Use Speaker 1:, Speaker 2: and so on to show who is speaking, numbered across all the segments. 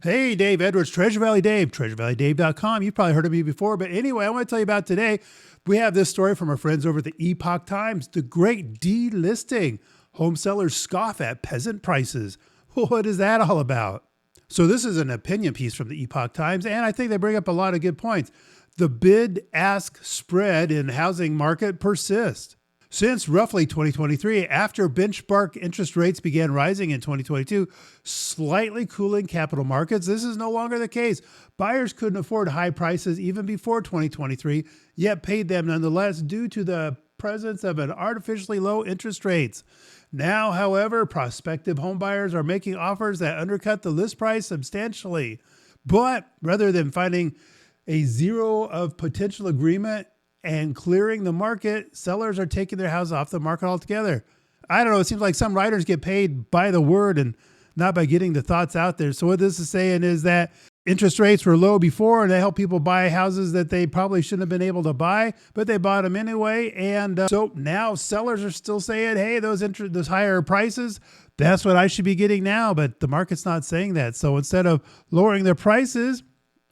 Speaker 1: Hey, Dave Edwards, Treasure Valley Dave, treasurevalleydave.com. You've probably heard of me before, but anyway, I want to tell you about today. We have this story from our friends over at the Epoch Times, the great delisting. Home sellers scoff at peasant prices. What is that all about? So this is an opinion piece from the Epoch Times, and I think they bring up a lot of good points. The bid-ask spread in housing market persists. Since roughly 2023, after benchmark interest rates began rising in 2022, slightly cooling capital markets, this is no longer the case. Buyers couldn't afford high prices even before 2023, yet paid them nonetheless due to the presence of an artificially low interest rates. Now, however, prospective homebuyers are making offers that undercut the list price substantially. But rather than finding a zero of potential agreement and clearing the market, sellers are taking their house off the market altogether. I don't know. It seems like some writers get paid by the word and not by getting the thoughts out there. So what this is saying is that interest rates were low before and they help people buy houses that they probably shouldn't have been able to buy, but they bought them anyway. And so now sellers are still saying, hey, those higher prices, that's what I should be getting now. But the market's not saying that. So instead of lowering their prices,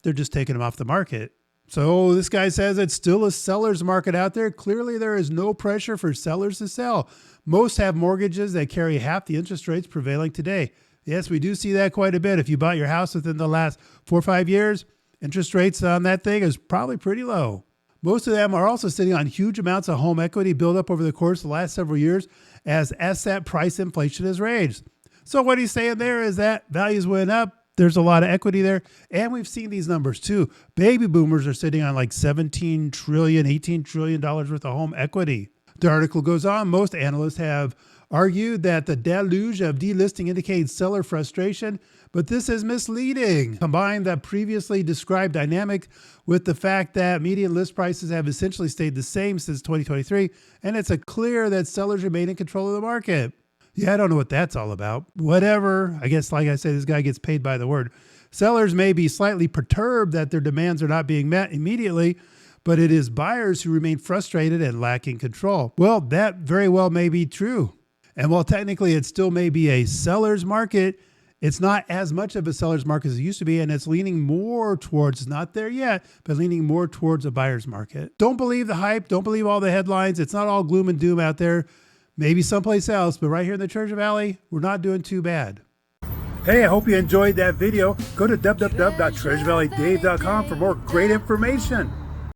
Speaker 1: they're just taking them off the market. So this guy says it's still a seller's market out there. Clearly, there is no pressure for sellers to sell. Most have mortgages that carry half the interest rates prevailing today. Yes, we do see that quite a bit. If you bought your house within the last 4 or 5 years, interest rates on that thing is probably pretty low. Most of them are also sitting on huge amounts of home equity built up over the course of the last several years as asset price inflation has raged. So what he's saying there is that values went up. There's a lot of equity there. And we've seen these numbers too. Baby boomers are sitting on like $17 trillion, $18 trillion worth of home equity. The article goes on. Most analysts have argued that the deluge of delisting indicates seller frustration, but this is misleading. Combine the previously described dynamic with the fact that median list prices have essentially stayed the same since 2023, and it's clear that sellers remain in control of the market. Yeah, I don't know what that's all about. Whatever. I guess, like I said, this guy gets paid by the word. Sellers may be slightly perturbed that their demands are not being met immediately, but it is buyers who remain frustrated and lacking control. Well, that very well may be true. And while technically it still may be a seller's market, it's not as much of a seller's market as it used to be, and it's leaning more towards, not there yet, but leaning more towards a buyer's market. Don't believe the hype. Don't believe all the headlines. It's not all gloom and doom out there. Maybe someplace else, but right here in the Treasure Valley, we're not doing too bad. Hey, I hope you enjoyed that video. Go to www.treasurevalleydave.com for more great information.